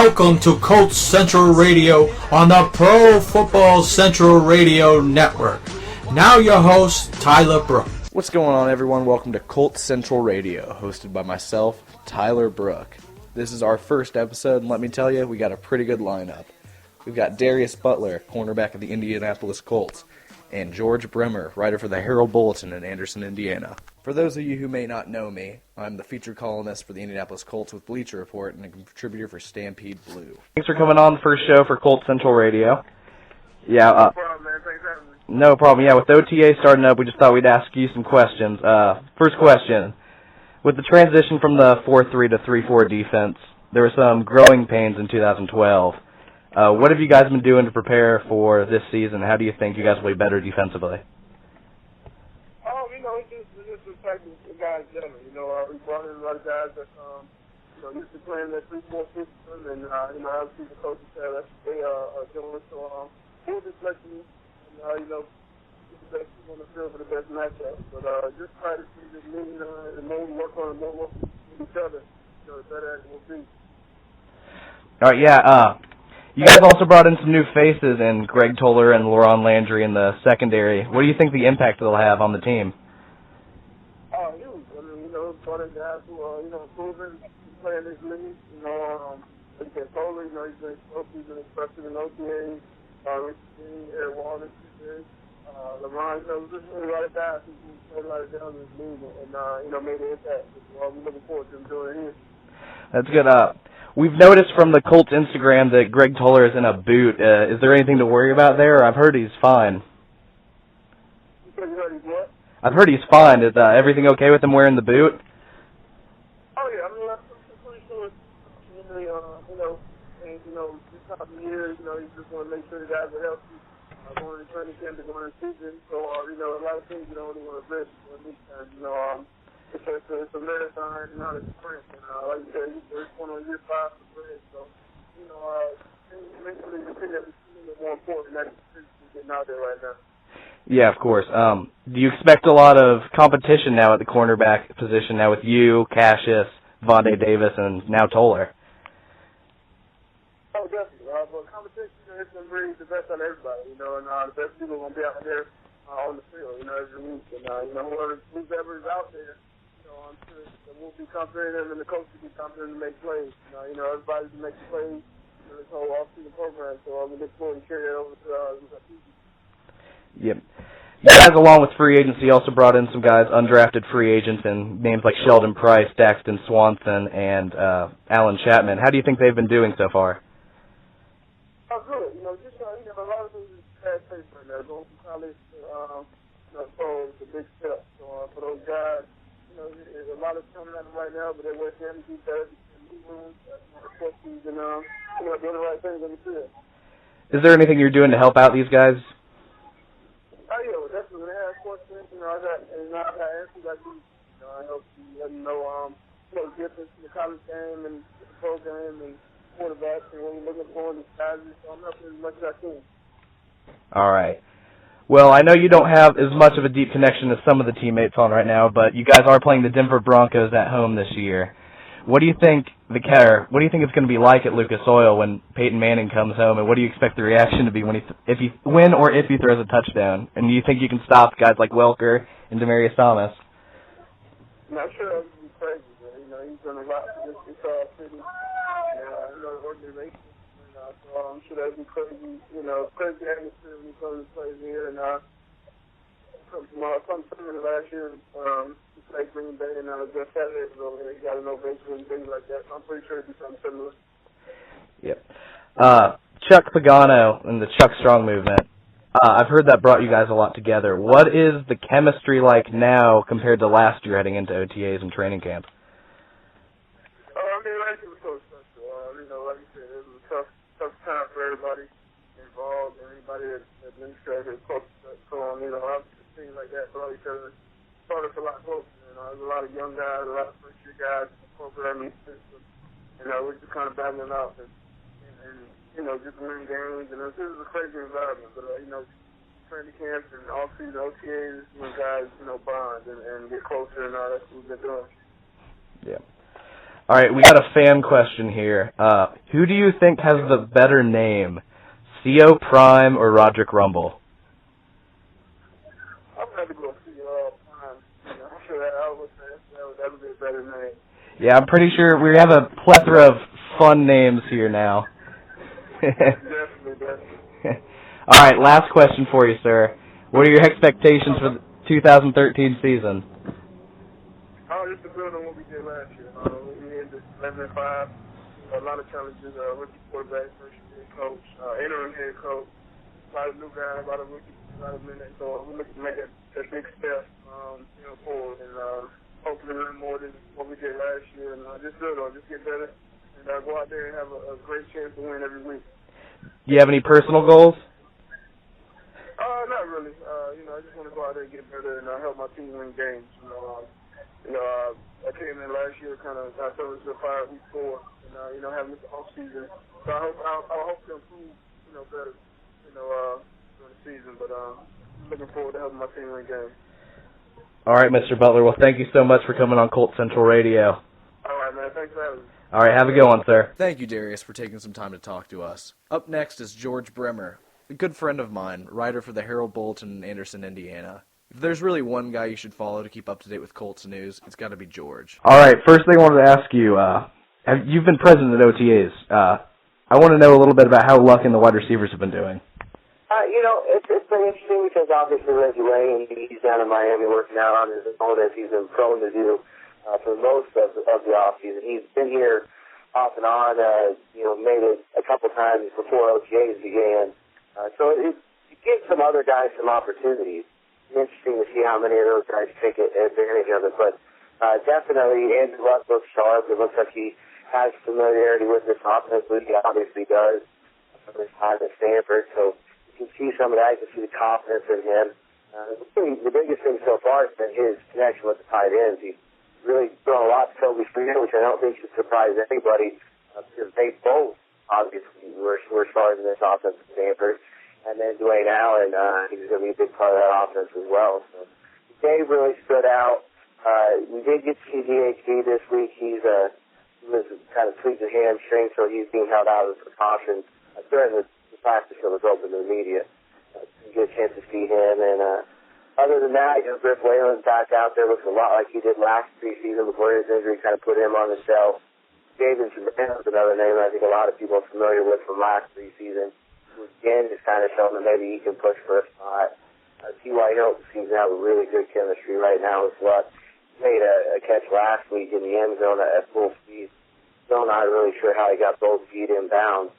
Welcome to Colts Central Radio on the Pro Football Central Radio Network. Now your host, Tyler Brooke. What's going on, everyone? Welcome to Colts Central Radio, hosted by myself, Tyler Brooke. This is our first episode, and let me tell you, we got a pretty good lineup. We've got Darius Butler, cornerback of the Indianapolis Colts, and George Bremer, writer for the Herald Bulletin in Anderson, Indiana. For those of you who may not know me, I'm the featured columnist for the Indianapolis Colts with Bleacher Report and a contributor for Stampede Blue. Thanks for coming on the first show for Colts Central Radio. No problem, man. Thanks for having me. No problem. Yeah, with OTA starting up, we just thought we'd ask you some questions. First question. With the transition from the 4-3 to 3-4 defense, there were some growing pains in 2012. What have you guys been doing to prepare for this season? How do you think you guys will be better defensively? It's just the type of guys generally. We brought in a lot of guys that used to playing that 3-4 system, and obviously the coaches said that they are doing. So we'll just let you, get the best people on the field for the best matchup. But just try to see the main work on each other. The better it will be. All right, yeah. You guys also brought in some new faces in Greg Toller and Laron Landry in the secondary. What do you think the impact they'll have on the team? Huge. Brought in guys who are, proven playing this league. Like Toller, he's been expressive in OTA. Eric Walden, LeBron, there's a lot of guys who played a lot of down in this league and, made an impact. We're looking forward to them doing it here. That's good. We've noticed from the Colts Instagram that Greg Toller is in a boot. Is there anything to worry about there? I've heard he's fine. You heard he's what? I've heard he's fine. Is everything okay with him wearing the boot? Oh, yeah. I'm pretty sure it's, this time of year, you just want to make sure the guys are healthy. Going to training camp to going to season. So, a lot of things you don't really want to risk. It's a marathon, not a sprint. And like you said, it's going on year 5 for Greg. So, mentally, the thing that is more important than getting out there right now. Yeah, of course. Do you expect a lot of competition now at the cornerback position, now with you, Cassius, Vontae Davis, and now Toller? Oh, definitely. But competition is going to bring the best out of everybody, and the best people are going to be out there on the field, every week. And, whoever is out there, I'm sure that we'll be confident in them, and the coach will be confident to make plays. Everybody's to make plays in this whole off-season program, so we look forward to carry that over to the season. Yep. You guys, along with free agency, also brought in some guys, undrafted free agents, and names like Sheldon Price, Daxton Swanson, and Alan Chapman. How do you think they've been doing so far? Oh, good. Just a lot of things is fast paced right now. Going from college to pro is a big step. So for those guys, there's a lot of coming at them right now, but they're working to do therapy and rooms, questions, and doing the right things on the field. Is there anything you're doing to help out these guys? Oh, yeah, definitely. When they have questions, I got answers I do. I help you let them know, the difference in the college game and the program and quarterbacks and what you're looking for in the sizes. So I'm helping as much as I can. All right. Well, I know you don't have as much of a deep connection as some of the teammates on right now, but you guys are playing the Denver Broncos at home this year. What do you think it's going to be like at Lucas Oil when Peyton Manning comes home, and what do you expect the reaction to be if he throws a touchdown? And do you think you can stop guys like Welker and Demaryius Thomas? I'm sure that would be crazy, man. He's done a lot for this city, the organization. So I'm sure that would be crazy, crazy atmosphere when he comes to play here. And some tournament last year, he played Green Bay, and just Saturday was over there. He got an ovation and things like that. So I'm pretty sure it'd be something similar. Yep. Chuck Pagano and the Chuck Strong movement. I've heard that brought you guys a lot together. What is the chemistry like now compared to last year heading into OTAs and training camp? Last year was so special. Like you said, it was a tough time for everybody involved, everybody that administrated, coaches, so on. Things like that brought each other, brought us a lot closer. There's a lot of young guys, a lot of first-year guys in the programming system. We're just kind of battling out and just winning games. And this is a crazy environment, but training camps and off-season OTAs when guys bond and get closer, and that's what we've been doing. Yeah. All right, we got a fan question here. Who do you think has the better name, CO Prime or Roderick Rumble? I'm going to go see Prime. I'm sure that would be a better name. Yeah, I'm pretty sure we have a plethora of fun names here now. Definitely. All right, last question for you, sir. What are your expectations for the 2013 season? Just to build on what we did last year. We ended 11-5. A lot of challenges. Rookie quarterback, first head coach, interim head coach, a lot of new guys, a lot of rookies, a lot of minutes. So we're looking to make a big step, forward, and hopefully learn more than what we did last year, and just build on, just get better, and go out there and have a great chance to win every week. Do you have any personal goals? Not really. I just want to go out there and get better and help my team win games. I came in last year kind of got us to 5 week 4, and having this off season. So I hope to improve, better, during the season. But looking forward to helping my team win games. All right, Mr. Butler. Well, thank you so much for coming on Colts Central Radio. All right, man. Thanks for having me. All right, have a good one, sir. Thank you, Darius, for taking some time to talk to us. Up next is George Bremer, a good friend of mine, writer for the Herald Bulletin in Anderson, Indiana. If there's really one guy you should follow to keep up to date with Colts news, it's got to be George. All right, first thing I wanted to ask you, you've been president at OTAs. I want to know a little bit about how Luck and the wide receivers have been doing. It's been interesting because obviously Reggie Wayne, he's down in Miami working out on his own as he's been prone to do for most of the offseason. He's been here off and on, made it a couple times before OTAs began. So it gives some other guys some opportunities. It's interesting to see how many of those guys take advantage of it. But definitely Andrew Luck looks sharp. It looks like he has familiarity with this offense, which he obviously does from his time at Stanford. So you can see some of that. You can see the confidence in him. The biggest thing so far has been his connection with the tight ends. He's really thrown a lot to Toby Freeman, which I don't think should surprise anybody because they both obviously were stars in this offense at Stanford. And then Dwayne Allen, he's going to be a big part of that offense as well. So Dave really stood out. We did get to see DHB this week. He was kind of tweaked his hamstring, so he's being held out as a precaution during the practice that was open to the media. You get a chance to see him. And other than that, Griff Whalen's back out there. Looks a lot like he did last preseason before his injury kind of put him on the shelf. David Sabrina is another name I think a lot of people are familiar with from last preseason. Again, just kind of showing that maybe he can push for a spot. T.Y. Hilton seems to have a really good chemistry right now with Luck. He made a catch last week in the end zone at full speed. Still not really sure how he got both feet inbounds.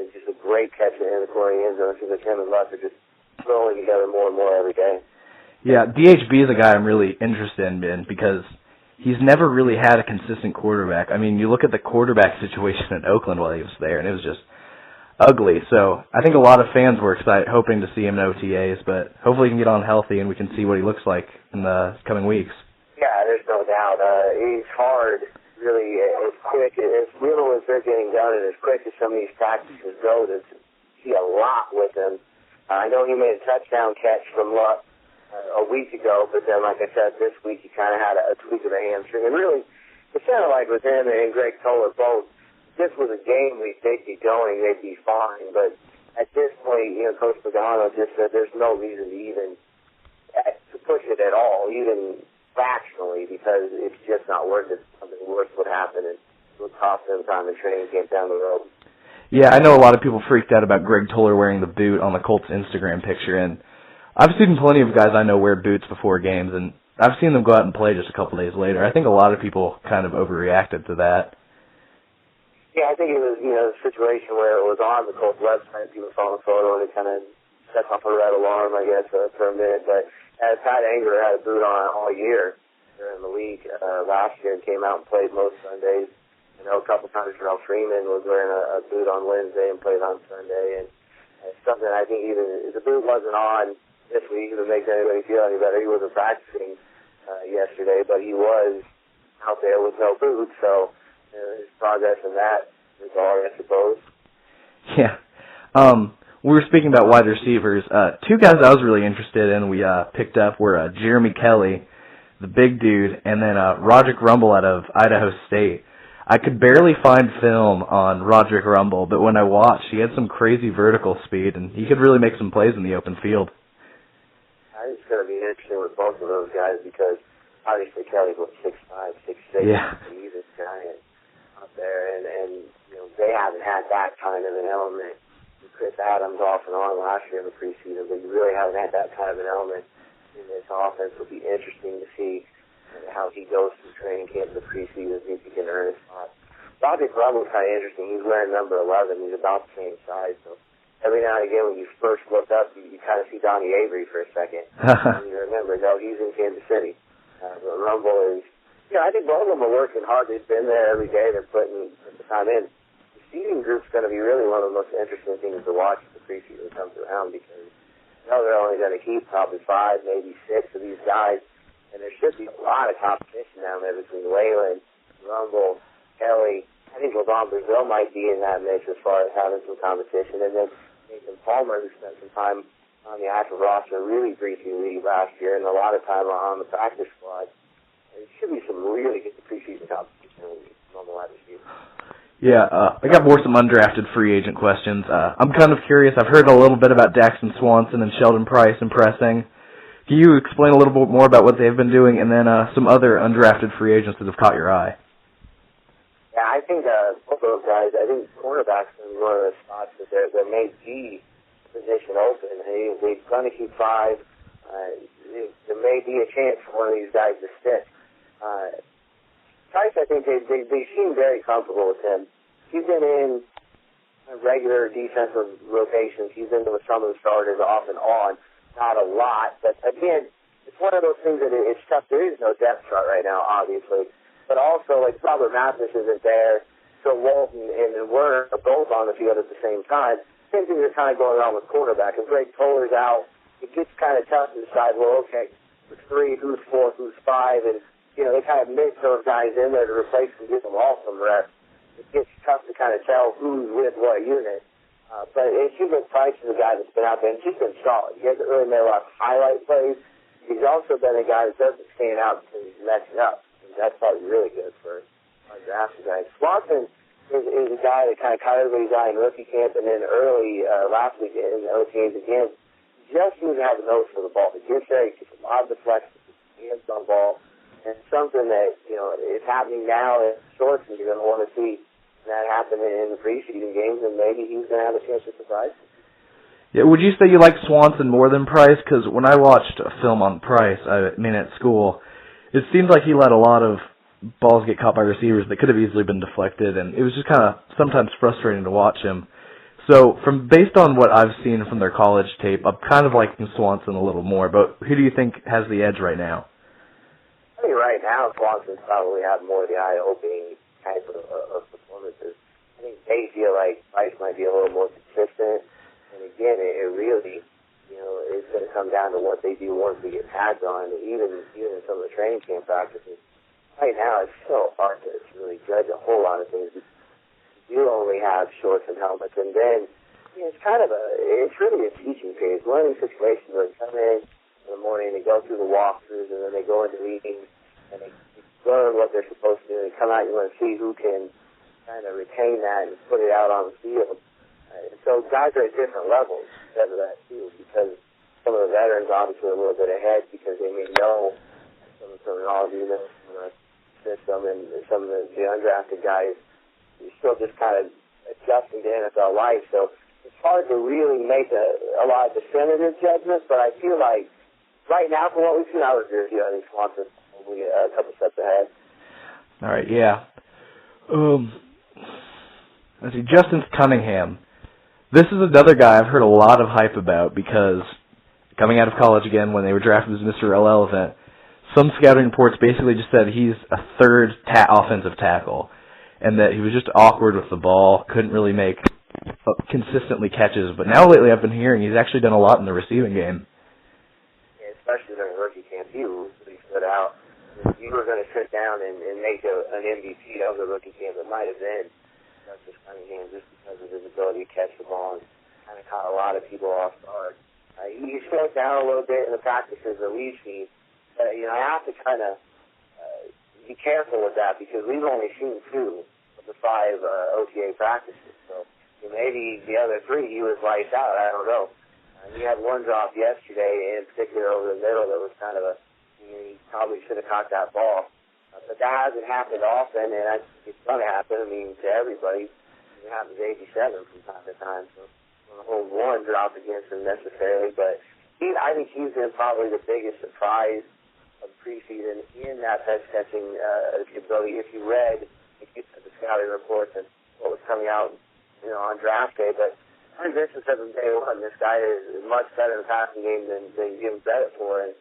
It's just a great catch in the corner of the end zone. It seems like him and Luck are just throwing together more and more every day. Yeah, DHB is a guy I'm really interested in because he's never really had a consistent quarterback. I mean, you look at the quarterback situation in Oakland while he was there, and it was just ugly. So I think a lot of fans were excited, hoping to see him in OTAs, but hopefully he can get on healthy and we can see what he looks like in the coming weeks. Yeah, there's no doubt. He's hard, really, as quick, as little as they're getting done and as quick as some of these practices go, to see a lot with him. I know he made a touchdown catch from Luck a week ago, but then, like I said, this week he kind of had a tweak of the hamstring. And really, it sounded like with him and Greg Toller both, if this was a game week, they'd be going, they'd be fine. But at this point, Coach Pagano just said there's no reason to even to push it at all, even fractionally, because it's just not worth it. Something worse would happen, and it would cost them time in training camp down the road. Yeah, I know a lot of people freaked out about Greg Toller wearing the boot on the Colts Instagram picture, and I've seen plenty of guys I know wear boots before games, and I've seen them go out and play just a couple days later. I think a lot of people kind of overreacted to that. Yeah, I think it was, a situation where it was on the Colts website. People saw the photo and it kind of set off a red alarm, I guess, for a minute. But Pat Anger had a boot on all year during the league last year and came out and played most Sundays. A couple times Terrell Freeman was wearing a boot on Wednesday and played on Sunday. And it's something I think even if the boot wasn't on this week, if it makes anybody feel any better, he wasn't practicing yesterday, but he was out there with no boot, so his progress in that is all, I suppose. Yeah. We were speaking about wide receivers. Two guys I was really interested in we picked up were Jeremy Kelly, the big dude, and then Roderick Rumble out of Idaho State. I could barely find film on Roderick Rumble, but when I watched, he had some crazy vertical speed, and he could really make some plays in the open field. I think it's going to be interesting with both of those guys because obviously Kelly's 6'5", 6'6". Yeah. He's a giant up there, and they haven't had that kind of an element. Chris Adams off and on last year in the preseason, but you really haven't had that kind of an element in this offense. It'll be interesting to see how he goes through training camp in the preseason, see if he can earn a spot. Roderick Rumble's kind of interesting. He's wearing number 11. He's about the same size, so every now and again when you first look up, you kind of see Donnie Avery for a second. And you remember, no, he's in Kansas City. But Rumble is, I think both of them are working hard. They've been there every day. They're putting the time in. Receiving group's going to be really one of the most interesting things to watch as the preseason comes around because they're only going to keep probably 5, maybe 6 of these guys, and there should be a lot of competition down there between Waylon, Rumble, Kelly. I think LeVon Brazil might be in that mix as far as having some competition, and then Nathan Palmer, who spent some time on the active roster, really briefly lead last year, and a lot of time on the practice squad. There should be some really good preseason competition on the wide receiver. Yeah, I got some undrafted free agent questions. I'm kind of curious. I've heard a little bit about Daxton Swanson and Sheldon Price impressing. Can you explain a little bit more about what they've been doing and then some other undrafted free agents that have caught your eye? Yeah, I think both of those guys, I think cornerback's in one of the spots that there may be position open. They're going to keep 5. There may be a chance for one of these guys to stick. Price, I think they seem very comfortable with him. He's been in regular defensive rotations. He's been with some of the starters off and on. Not a lot, but again, it's one of those things that it's tough. There is no depth chart right now, obviously. But also, like, Robert Mathis isn't there, so Walton and Werner are both on the field at the same time. Same thing is kind of going on with quarterback. If Greg Toller's out, it gets kind of tough to decide, well, okay, who's 3, who's 4, who's 5, and they kind of mix those guys in there to replace them, give them all some rest. It gets tough to kind of tell who's with what unit. But it seems like Price is a guy that's been out there, and he's been solid. He hasn't really made a lot of highlight plays. He's also been a guy that doesn't stand out because he's messing up. And that's probably really good for our draft guys. Swanson is a guy that kind of caught everybody's eye in rookie camp, and then early last week in OTAs again, just seems to have a nose for the ball. He gets there, he gets a lot of deflection, hands on the ball. And something that, is happening now in shorts, and you're going to want to see that happen in the preseason games, and maybe he's going to have a chance to surprise you. Yeah, would you say you like Swanson more than Price? Because when I watched a film on Price, at school, it seemed like he let a lot of balls get caught by receivers that could have easily been deflected, and it was just kind of sometimes frustrating to watch him. So, based on what I've seen from their college tape, I'm kind of liking Swanson a little more, but who do you think has the edge right now? I think right now Swanson's probably have more of the eye-opening type of performances. I think they feel like Price might be a little more consistent, and again, it really, it's going to come down to what they do once we get pads on, even in some of the training camp practices. Right now, it's so hard to really judge a whole lot of things. You only have shorts and helmets, and then it's really a teaching period. It's one of these situations where they come in the morning, they go through the walkthroughs, and then they go into meetings, and they learn what they're supposed to do. They come out, and you want to see who can kind of retain that and put it out on the field. So guys are at different levels because of that, too, because some of the veterans obviously are a little bit ahead because they may know some of the terminology, some of the system, and some of the undrafted guys are still just kind of adjusting to NFL life. So it's hard to really make a lot of definitive judgments, but I feel like right now, from what we've seen, I would agree with you. I think Swanson's probably a couple steps ahead. All right, yeah. Let's see, Justin Cunningham. This is another guy I've heard a lot of hype about because coming out of college again when they were drafted as Mr. Irrelevant, some scouting reports basically just said he's a third offensive tackle and that he was just awkward with the ball, couldn't really make consistently catches. But now lately I've been hearing he's actually done a lot in the receiving game. Especially during rookie camp, he really stood out. If you were going to sit down and make an MVP of the rookie camp, it might have been Justice Cunningham just because of his ability to catch the ball and kind of caught a lot of people off guard. He slowed down a little bit in the practices that we've seen. But, I have to kind of be careful with that because we've only seen 2 the 5 OTA practices. So maybe the other 3 he was lights out. I don't know. He had one drop yesterday, in particular over the middle, that was kind of he probably should have caught that ball. But that hasn't happened often, and it's going to happen, to everybody. It happens 87 from time to time. So I don't hold one drop against him necessarily, but I think he's been probably the biggest surprise of the preseason in that pass catching ability. If you read the scouting reports and what was coming out, on draft day, but Ryan Grisham said from day one, this guy is much better in the passing game than you give him credit for, and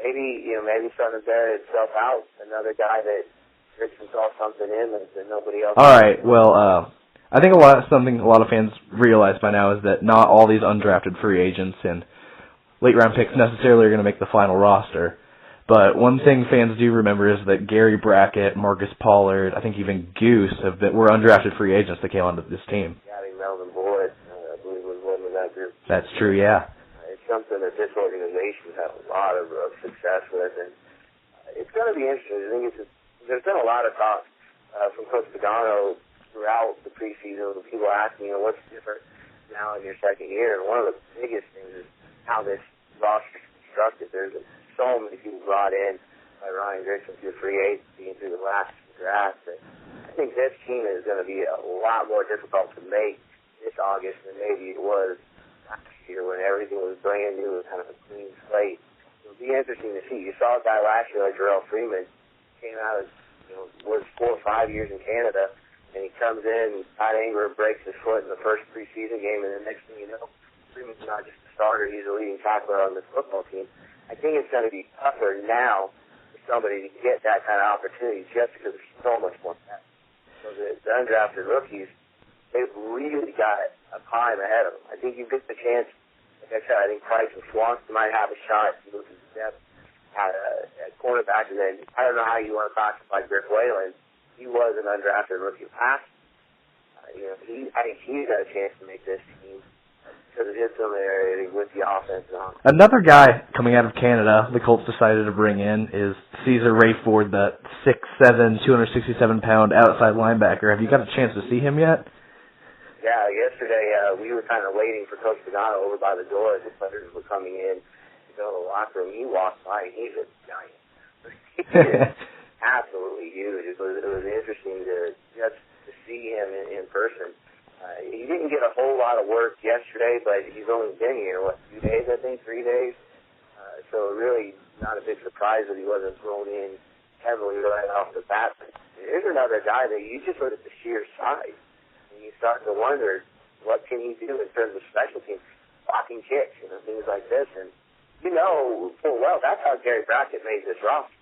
maybe starting to bear itself out. Another guy that Grisham saw something in that nobody else. All right, well, I think a lot of fans realize by now is that not all these undrafted free agents and late-round picks necessarily are going to make the final roster. But one thing fans do remember is that Gary Brackett, Marcus Pollard, I think even Goose were undrafted free agents that came onto this team. Yeah, Melvin Boyd, I believe, was one of that group. That's true, yeah. It's something that this organization has a lot of success with, and it's going to be interesting. I think there's been a lot of talk from Coach Pagano throughout the preseason. People asking, what's different now in your second year? And one of the biggest things is how this roster is constructed. There's so many people brought in by Ryan Grisham through free agency and through the last draft. That I think this team is going to be a lot more difficult to make this August than maybe it was last year when everything was brand new and kind of a clean slate. It'll be interesting to see. You saw a guy last year like Jarrell Freeman came out as was 4 or 5 years in Canada, and he comes in, Todd Anger breaks his foot in the first preseason game, and the next thing you know, Freeman's not just a starter, he's a leading tackler on this football team. I think it's going to be tougher now for somebody to get that kind of opportunity just because there's so much more depth. So the undrafted rookies, they've really got a climb ahead of them. I think you get the chance, like I said, I think Price and Swanson might have a shot to move to the depth at cornerback, and then I don't know how you want to classify Griff Whalen. He was an undrafted rookie past. I think he's got a chance to make this team because of his familiarity with the offense. Another guy coming out of Canada the Colts decided to bring in is Caesar Rayford, the 6'7", 267-pound outside linebacker. Have you got a chance to see him yet? Yeah, yesterday we were kind of waiting for Coach Pagano over by the door as the players were coming in to go to the locker room. He walked by, and he's a giant. He is absolutely huge. It was interesting to see him in person. He didn't get a whole lot of work yesterday, but he's only been here, 2 days, I think, 3 days. So really not a big surprise that he wasn't thrown in heavily right off the bat. But here's another guy that you just look at the sheer size, and you start to wonder, what can he do in terms of special teams, blocking kicks, things like this. And full well, that's how Gary Brackett made this roster.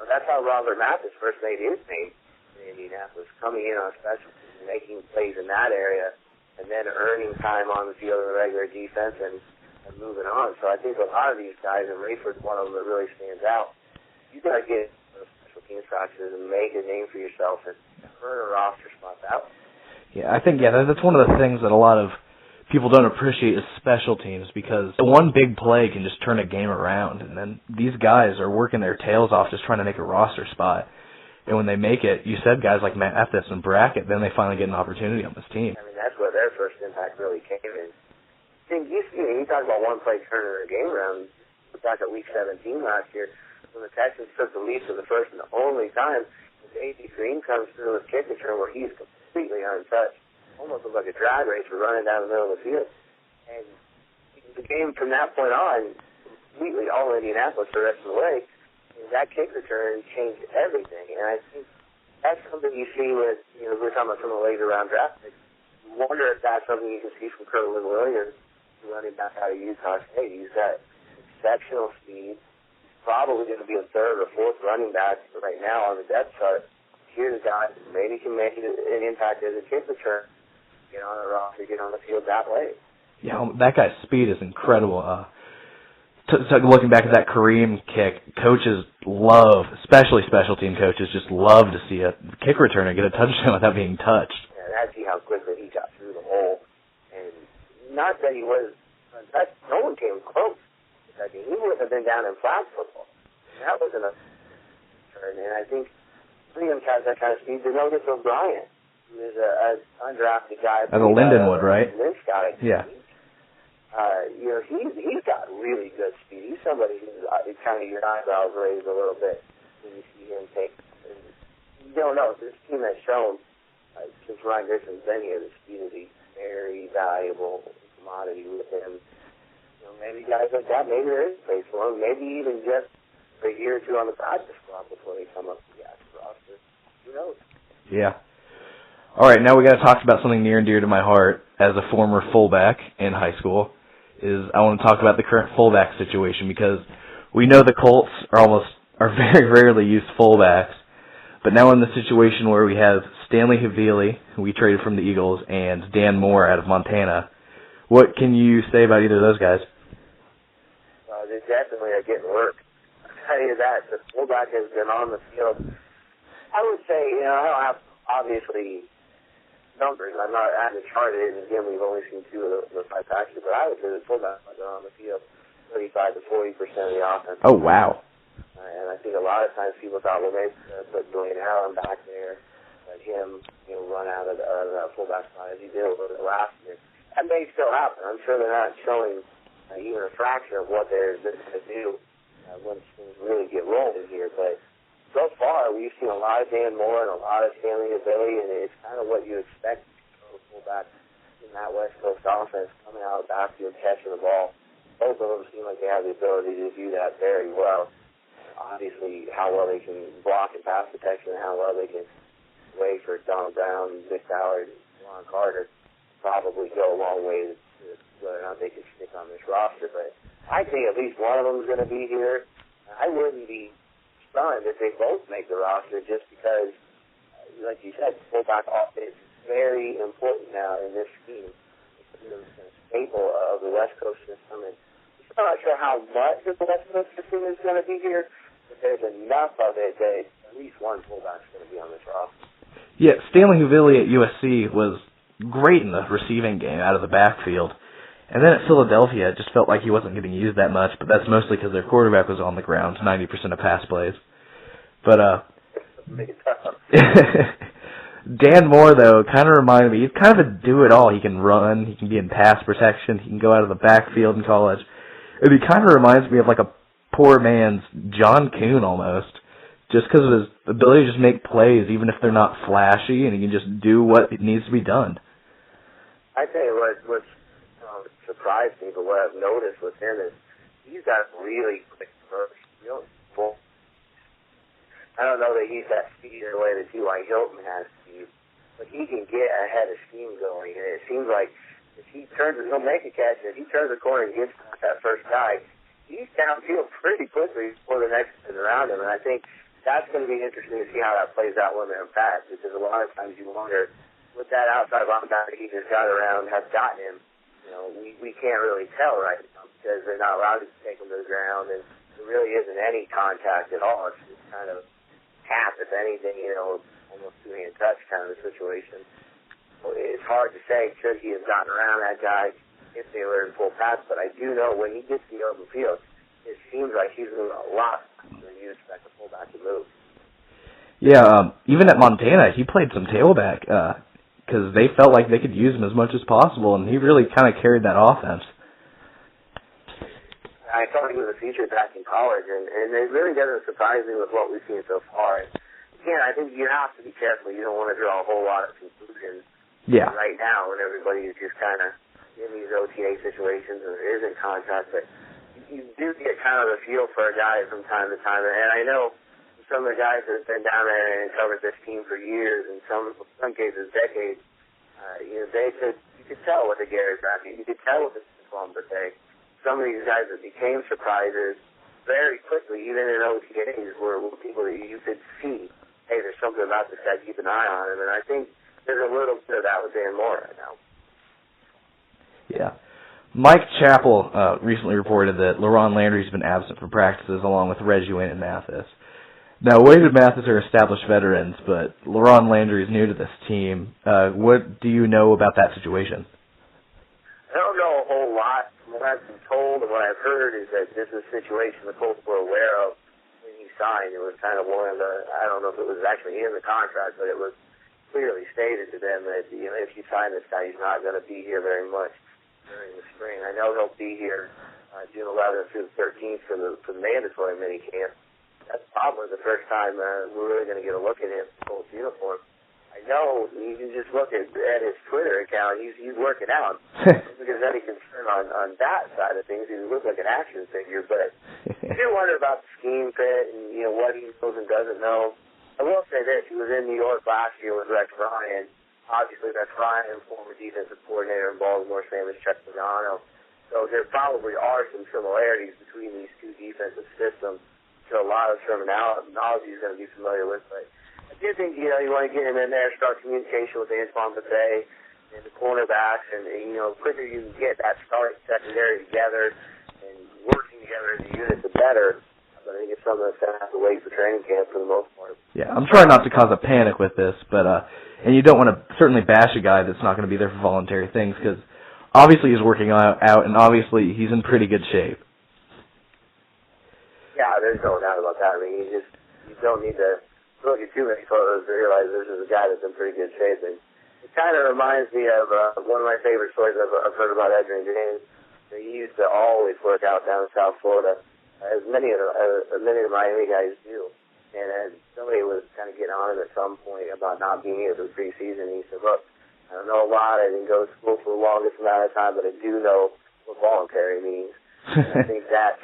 That's how Robert Mathis first made his name in Indianapolis, coming in on special teams, making plays in that area, and then earning time on the field in the regular defense and moving on. So I think a lot of these guys, and Rayford's one of them that really stands out, you got to get those special teams practices and make a name for yourself and earn a roster spot out. Yeah, I think, that's one of the things that a lot of people don't appreciate is special teams, because one big play can just turn a game around, and then these guys are working their tails off just trying to make a roster spot. And when they make it, you said guys like Mathis and Brackett, then they finally get an opportunity on this team. That's where their first impact really came in. You talk about one play turning a game around. Back at Week 17 last year, when the Texans took the lead for the first and the only time, A.J. Green comes through with kick return where he's completely untouched. Almost looks like a drag race for running down the middle of the field. And the game from that point on, completely all Indianapolis the rest of the way. That kick return changed everything, and I think that's something you see with, we're talking about some of the later round draft picks. You wonder if that's something you can see from Kirtland Williams, running back out of Utah State. He's got exceptional speed. He's probably going to be a third or fourth running back right now on the depth chart. Here's a guy that maybe can make an impact as a kick return, get on the roster, get on the field that way. Yeah, that guy's speed is incredible. Looking back at that Kareem kick, coaches love, especially special team coaches, just love to see a kick returner get a touchdown without being touched. And I see how quickly he got through the hole. And not that he was untouched, no one came close. I mean, he would have been down in flag football. That wasn't a turn. And I think Williams has that kind of speed. To know this O'Brien. He was an undrafted guy. As a Lindenwood, right? Lynch guy. Yeah. He's got really good speed. He's somebody who's kind of your eyebrows raised a little bit when you see him take. You don't know. This team has shown since Ryan Griffin's been here, the speed is a very valuable commodity with him. Maybe guys like that, maybe there is space for him. Maybe even just a year or two on the practice squad before they come up to the active roster. Who knows? Yeah. All right, now we got to talk about something near and dear to my heart as a former fullback in high school. I want to talk about the current fullback situation because we know the Colts are very rarely use fullbacks, but now in the situation where we have Stanley Havili, who we traded from the Eagles, and Dan Moore out of Montana. What can you say about either of those guys? They definitely are getting work. I'll tell you that. The fullback has been on the field. I would say, I don't have, obviously, numbers. I haven't charted it, and again, we've only seen two of the five packages, but I would say the fullback has been on the field 35 to 40% of the offense. Oh, wow. And I think a lot of times people thought, well, maybe put Dwayne Allen back there, let him, run out of that fullback spot as he did over the last year. That may still happen. I'm sure they're not showing even a fraction of what they're going to do when things really get rolling here. But so far, we've seen a lot of Dan Moore and a lot of Stanley Havili, and it's kind of what you expect from a fullback in that West Coast offense, coming out of the backfield, catching the ball. Both of them seem like they have the ability to do that very well. Obviously, how well they can block and pass protection, and how well they can wait for Donald Brown, Vic Ballard, and Ron Carter probably go a long way to whether or not they can stick on this roster. But I think at least one of them is going to be here. I wouldn't be stunned if they both make the roster just because, like you said, fullback is very important now in this scheme. It's a staple of the West Coast system. And I'm not sure how much of the West Coast system is going to be here, but there's enough of it that at least one fullback is going to be on this roster. Yeah, Stanley Havili at USC was great in the receiving game out of the backfield. And then at Philadelphia, it just felt like he wasn't getting used that much, but that's mostly because their quarterback was on the ground 90% of pass plays. But Dan Moore, though, kind of reminded me, he's kind of a do-it-all. He can run, he can be in pass protection, he can go out of the backfield in college. And he kind of reminds me of like a poor man's John Kuhn almost, just because of his ability to just make plays, even if they're not flashy, and he can just do what needs to be done. I tell you what's surprised me, but what I've noticed with him is he's got really quick burst. I don't know that he's that speed in the way that T.Y. Hilton has speed, but he can get ahead of steam going. And it seems like if he'll make a catch, and if he turns the corner and gets that first guy, he's downfield pretty quickly before the next is around him. And I think that's going to be interesting to see how that plays out when they're in pass, because a lot of times you wonder, with that outside linebacker he just got around, has gotten him, we can't really tell right now because they're not allowed to take him to the ground, and there really isn't any contact at all. It's just kind of tap, if anything, almost two-hand touch kind of a situation. So it's hard to say should he have gotten around that guy if they were in full pass, but I do know when he gets to the open field, it seems like he's moving a lot faster than you expect a fullback to move. Yeah, even at Montana, he played some tailback because they felt like they could use him as much as possible, and he really kind of carried that offense. I thought he was a featured back in college, and it really doesn't surprise me with what we've seen so far. And again, I think you have to be careful. You don't want to draw a whole lot of conclusions right now when everybody is just kind of in these OTA situations and there isn't contact, but you do get kind of a feel for a guy from time to time. And I know some of the guys that have been down there and covered this team for years, and some cases decades, you could tell what the Garrett bracket, you could tell what the Slumber take. Some of these guys that became surprises very quickly, even in OTAs, were people that you could see, hey, there's something about this guy, keep an eye on him. And I think there's a little bit of that with Dan Moore right now. Yeah. Mike Chappell recently reported that LaRon Landry's been absent from practices along with Reggie Wayne and Mathis. Now, Wade and Mathis are established veterans, but LaRon Landry is new to this team. What do you know about that situation? I don't know a whole lot. What I've been told and what I've heard is that this is a situation the Colts were aware of when he signed. It was kind of one of the, I don't know if it was actually in the contract, but it was clearly stated to them that, if you sign this guy, he's not going to be here very much during the spring. I know he'll be here June 11th through the 13th for the mandatory minicamp. That's probably the first time we're really going to get a look at him in Colts uniform. I know you can just look at his Twitter account. He's working out. I don't think there's any concern on that side of things. He looks like an action figure. But I do wonder about the scheme fit and what he knows and doesn't know. I will say this: he was in New York last year with Rex Ryan. Obviously, Rex Ryan, former defensive coordinator in Baltimore, same as Chuck Pagano. So there probably are some similarities between these two defensive systems. So a lot of terminology is going to be familiar with, but I do think, you want to get him in there, start communication with Antoine Bethea and the cornerbacks, and the quicker you can get that starting secondary together and working together as a unit, the better. But I think it's something that's going to have to wait for training camp for the most part. Yeah, I'm trying not to cause a panic with this, but and you don't want to certainly bash a guy that's not going to be there for voluntary things, because obviously he's working out, and obviously he's in pretty good shape. Yeah, there's no doubt about that. I mean, you don't need to look at too many photos to realize this is a guy that's in pretty good shape. And it kind of reminds me of one of my favorite stories I've heard about Edgerrin James. He used to always work out down in South Florida, as many of the Miami guys do. And somebody was kind of getting on him at some point about not being here for the preseason. He said, look, I don't know a lot. I didn't go to school for the longest amount of time, but I do know what voluntary means. And I think that's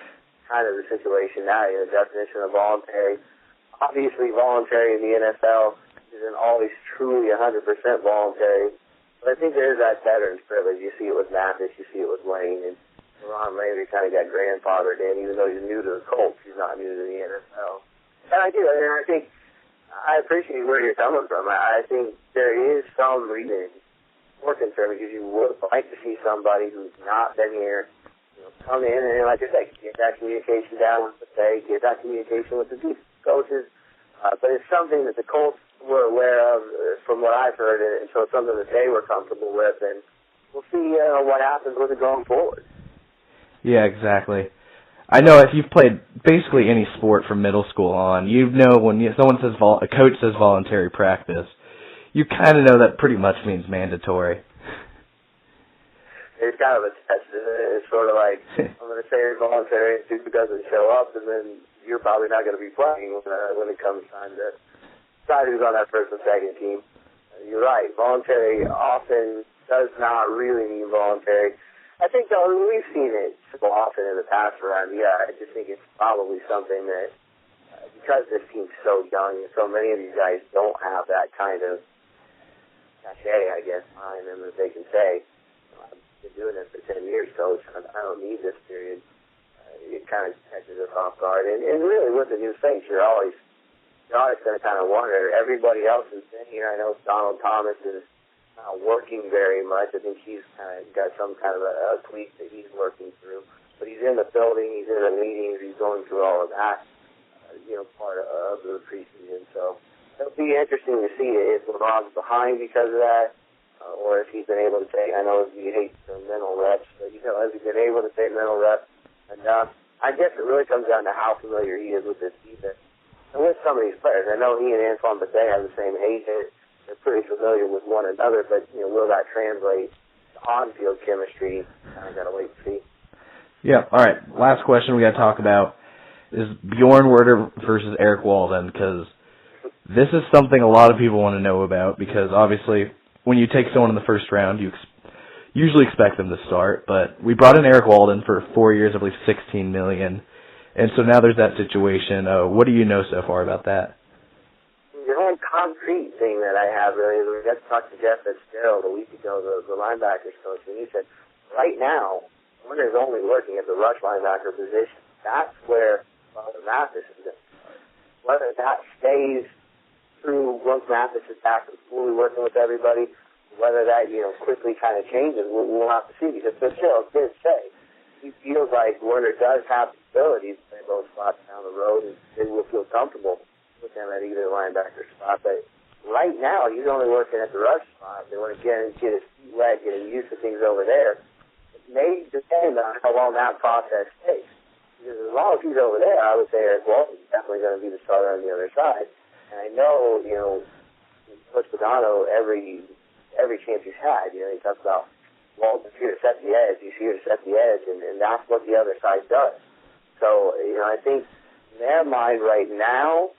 kind of the situation now, the definition of voluntary. Obviously, voluntary in the NFL isn't always truly 100% voluntary, but I think there is that veteran's privilege. You see it with Mathis, you see it with Lane, and Ron Landry kind of got grandfathered in, even though he's new to the Colts, he's not new to the NFL. And I do, and I think I appreciate where you're coming from. I think there is some reason for concern, because you would like to see somebody who's not been here come in and, like I said, get that communication down with the Bethea, get that communication with the coaches. But it's something that the Colts were aware of, from what I've heard, and so it's something that they were comfortable with. And we'll see what happens with it going forward. Yeah, exactly. I know if you've played basically any sport from middle school on, when someone says a coach says voluntary practice, you kind of know that pretty much means mandatory. It's kind of a test. It's sort of like, I'm going to say it's voluntary, and Duke doesn't show up, and then you're probably not going to be playing when it comes time to decide who's on that first and second team. You're right. Voluntary often does not really mean voluntary. I think, though, we've seen it so often in the past around. Yeah, I just think it's probably something that, because this team's so young, and so many of these guys don't have that kind of cachet, I guess, behind them that they can say, been doing this for 10 years, so I don't need this period. It kind of catches us off guard. And really, with the new face, you're always going to kind of wonder. Everybody else has been here. I know Donald Thomas is not working very much. I think he's kind of got some kind of a tweak that he's working through. But he's in the building. He's in the meetings. He's going through all of that, part of the preseason. So it'll be interesting to see if LeBron's behind because of that. Or if he's been able to take, I know he hates the mental reps, but has he been able to take mental reps enough? I guess it really comes down to how familiar he is with this defense and with some of these players. I know he and Antoine Bethea have the same age, and they're pretty familiar with one another, but will that translate to on-field chemistry? Kind of got to wait and see. Yeah, all right. Last question we got to talk about is Bjorn Werder versus Eric Walden, because this is something a lot of people want to know about, because obviously when you take someone in the first round, you usually expect them to start. But we brought in Eric Walden for 4 years, I believe $16 million. And so now there's that situation. What do you know so far about that? The only concrete thing that I have really is we got to talk to Jeff Fitzgerald a week ago, the linebackers coach, and he said, right now, Werner's only looking at the rush linebacker position. That's where Mathis is going to start. Whether that stays through once Mathis is back and fully working with everybody, whether that, quickly kind of changes, we'll have to see, because Fitzgerald did say he feels like Werner does have the ability to play both spots down the road, and they will feel comfortable with him at either linebacker spot. But right now, he's only working at the rush spot. They want to get his feet wet, get him used to things over there. It may depend on how long that process takes. Because as long as he's over there, I would say Eric Walden's definitely going to be the starter on the other side. And I know, Coach Pagano every chance he's had. You know, he talks about, well, if you're here to set the edge, he's here to set the edge, and that's what the other side does. So, you know, I think in their mind right now,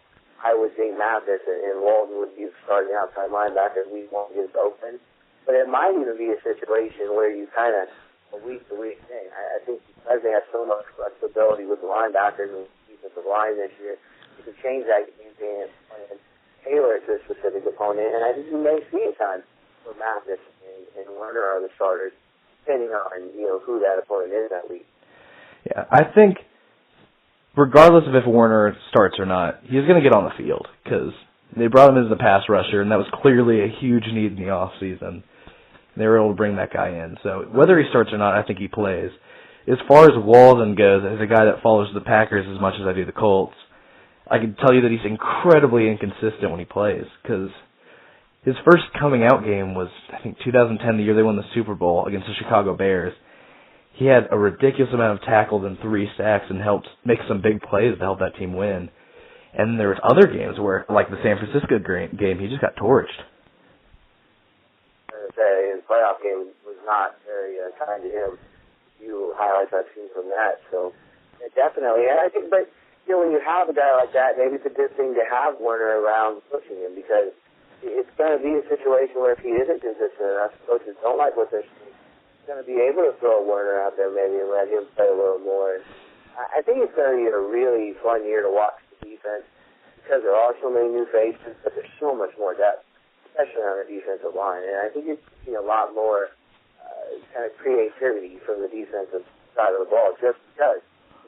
I would think Mathis and Walton would be starting outside linebackers. We won't get open. But it might even be a situation where you kind of, a week-to-week thing. I think because they have so much flexibility with the linebackers and defensive line this year, you can change that game plan and tailor it to a specific opponent. And I think you may see a time where Mathis and Werner are the starters, depending on, you know, who that opponent is that week. Yeah, I think regardless of if Werner starts or not, he's going to get on the field because they brought him as the pass rusher, and that was clearly a huge need in the offseason. They were able to bring that guy in. So whether he starts or not, I think he plays. As far as Walden goes, as a guy that follows the Packers as much as I do the Colts, I can tell you that he's incredibly inconsistent when he plays because his first coming out game was, I think, 2010, the year they won the Super Bowl against the Chicago Bears. He had a ridiculous amount of tackles and 3 sacks and helped make some big plays to help that team win. And there was other games where, like the San Francisco game, he just got torched. His playoff game was not very kind to him. Few highlights I've seen from that. So definitely, and I think, but you know, when you have a guy like that, maybe it's a good thing to have Werner around pushing him because it's going to be a situation where if he isn't consistent enough, coaches don't like what they're seeing. He's going to be able to throw Werner out there maybe and let him play a little more. And I think it's going to be a really fun year to watch the defense because there are so many new faces, but there's so much more depth, especially on the defensive line. And I think you're seeing a lot more kind of creativity from the defensive side of the ball just because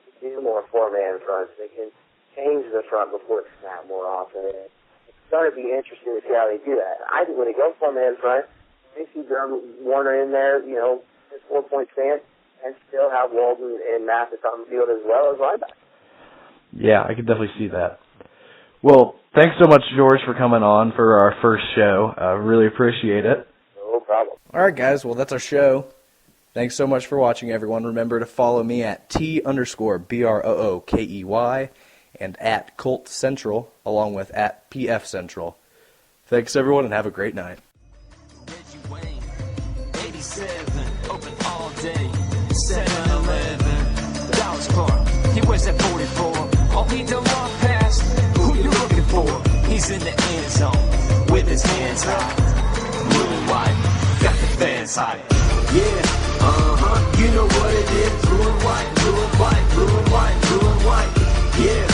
they can do more four-man fronts. They can change the front before it's snap more often. And it's going to be interesting to see how they do that. I think when they go four-man front, they see Werner in there, you know, his 4-point stance, and still have Walden and Mathis on the field as well as linebackers. Yeah, I can definitely see that. Well, thanks so much, George, for coming on for our first show. I really appreciate it. No problem. All right, guys. Well, that's our show. Thanks so much for watching, everyone. Remember to follow me at T_BROOKEY and at Colts Central, along with at PF Central. Thanks, everyone, and have a great night. 87, open all day, 7-Eleven, Dallas Clark, he wears that 44, all he done walk past, who you looking for, he's in the end zone, with his hands high, blue and white, got the fans high, yeah, you know what it is, blue and white, blue and white, blue and white, blue and white, yeah,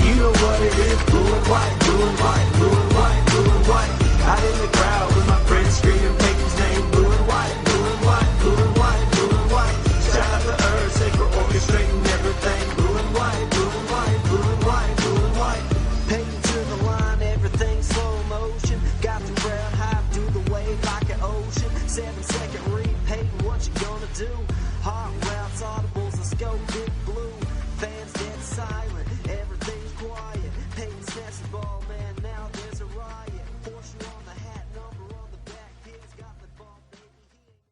you know what it is, blue and white, blue and white, blue and white, blue and white, out in the crowd with my friends screaming Peyton's name, blue and white, blue and white, blue and white, blue and white, shout out to Ursay for orchestrating everything, blue and white, blue and white, blue and white, blue and white, Peyton to the line, everything slow motion, got the crowd hype, do the wave like an ocean, 7-second read, Peyton, what you gonna do, hot routes, audibles, let's go big blue, fans dead silent.